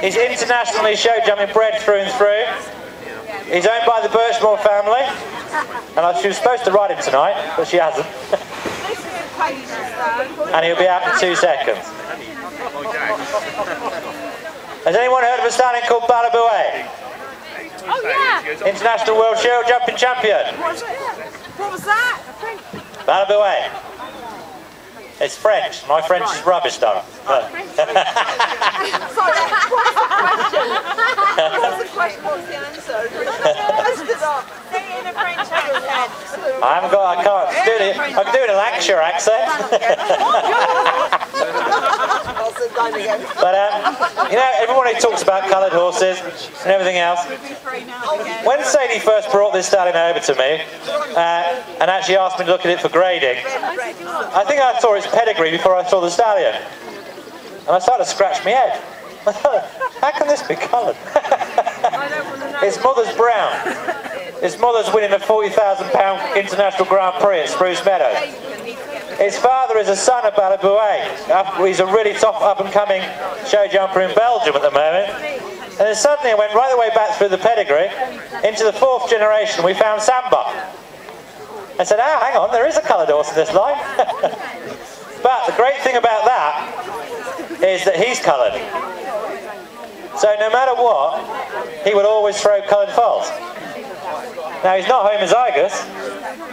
He's internationally show jumping bred through and through. He's owned by the Birchmore family. And she was supposed to ride him tonight, but she hasn't. And he'll be out in 2 seconds. Has anyone heard of a stallion called Balabouet? Oh yeah! International World Show Jumping Champion. What was that? Balabouet. It's French. My French is rubbish though. Sorry, what's the question? What's the answer? Say it in a French accent. I can't do it. I can do it in a Lancashire accent. But you know, everyone who talks about coloured horses and everything else, when Sadie first brought this stallion over to me and actually asked me to look at it for grading, I think I saw its pedigree before I saw the stallion, and I started to scratch my head. How can this be coloured? Its mother's brown. Its mother's winning a £40,000 International Grand Prix at Spruce Meadows. His father is a son of Balabouet. He's a really top up-and-coming show jumper in Belgium at the moment. And then suddenly I went right the way back through the pedigree. Into the 4th generation, we found Samba. I said, hang on, there is a coloured horse in this line. But the great thing about that is that he's coloured. So no matter what, he would always throw coloured foals. Now he's not homozygous,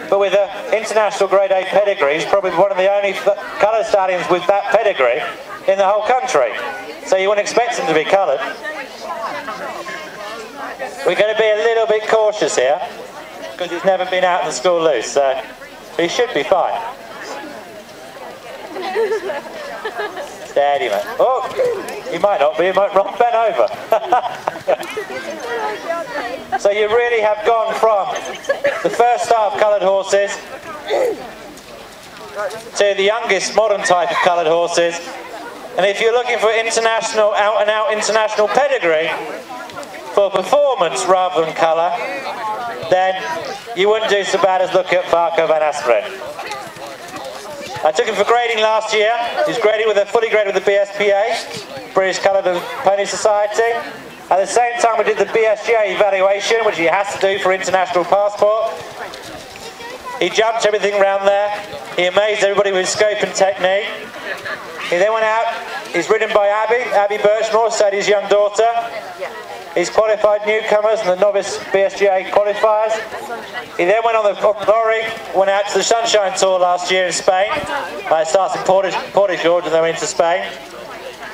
but with an international grade A pedigree, he's probably one of the only coloured stallions with that pedigree in the whole country. So you wouldn't expect him to be coloured. We're going to be a little bit cautious here, because he's never been out in the school loose, so he should be fine. Steady, mate. Oh, he might not be, he might roll bent over. So you really have gone from the first start of coloured horses to the youngest modern type of coloured horses. And if you're looking for international, out-and-out international pedigree for performance rather than colour, then you wouldn't do so bad as look at Farco Van Asperen. I took him for grading last year. He's graded with fully graded with the BSPA, British Coloured and Pony Society. At the same time we did the BSJ evaluation, which he has to do for international passport. He jumped everything around there. He amazed everybody with his scope and technique. He then went out, he's ridden by Abby Birchmore, Sadie's young daughter. He's qualified newcomers and the novice BSGA qualifiers. He then went on the lorry, went out to the Sunshine Tour last year in Spain. It starts in Portigeorge and then went into Spain.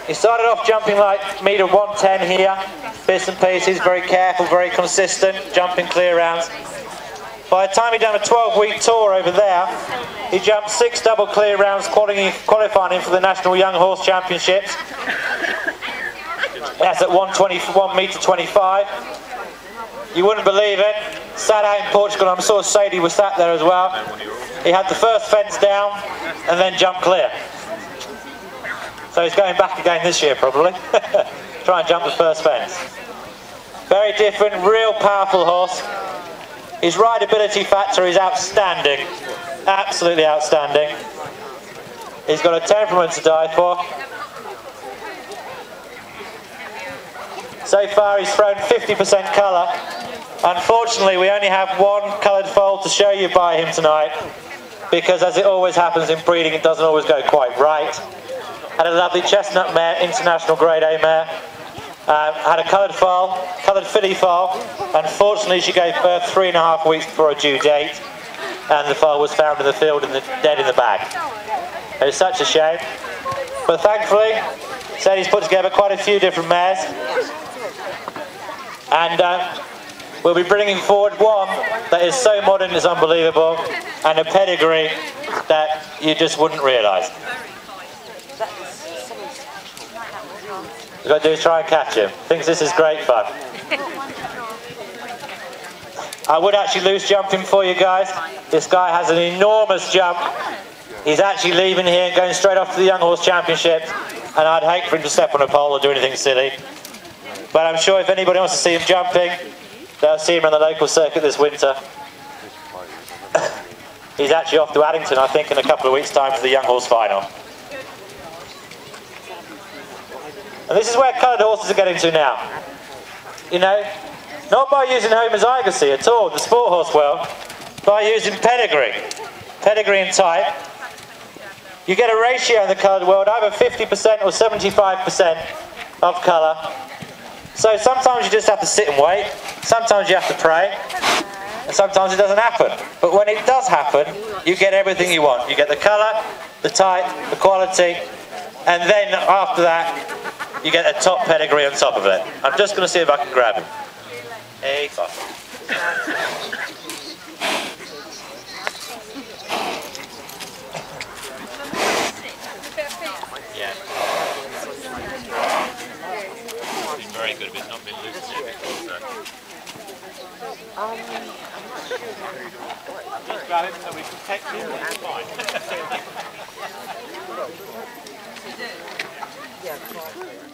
He started off jumping like metre 110 here, bits and pieces, very careful, very consistent, jumping clear rounds. By the time he'd done a 12-week tour over there, he jumped 6 double clear rounds, qualifying him for the National Young Horse Championships. That's at 1 metre 25. You wouldn't believe it. Sat out in Portugal, I'm sure Sadie was sat there as well. He had the first fence down and then jumped clear. So he's going back again this year probably. Try and jump the first fence. Very different, real powerful horse. His rideability factor is outstanding. Absolutely outstanding. He's got a temperament to die for. So far he's thrown 50% colour. Unfortunately we only have one coloured foal to show you by him tonight, because as it always happens in breeding it doesn't always go quite right. Had a lovely chestnut mare, international grade A mare. Had a coloured foal, coloured filly foal. Unfortunately she gave birth 3.5 weeks before her due date, and the foal was found in the field and dead in the bag. It was such a shame. But thankfully Sadie's put together quite a few different mares. And we'll be bringing forward one that is so modern it's unbelievable, and a pedigree that you just wouldn't realise. What we've got to do is try and catch him. Thinks this is great fun. I would actually loose jump him for you guys. This guy has an enormous jump. He's actually leaving here and going straight off to the Young Horse Championships, and I'd hate for him to step on a pole or do anything silly. But I'm sure if anybody wants to see him jumping, they'll see him on the local circuit this winter. He's actually off to Addington, I think, in a couple of weeks' time for the Young Horse Final. And this is where coloured horses are getting to now. You know, not by using homozygocy at all, the sport horse world, by using pedigree and type. You get a ratio in the coloured world, either 50% or 75% of colour. So sometimes you just have to sit and wait, sometimes you have to pray, and sometimes it doesn't happen. But when it does happen, you get everything you want. You get the colour, the type, the quality, and then after that, you get a top pedigree on top of it. I'm just going to see if I can grab him. Hey, fuck. Yeah. He's very good, but he's not been loose yet before, so. Just grab him so we can protect him, it's fine. Yeah.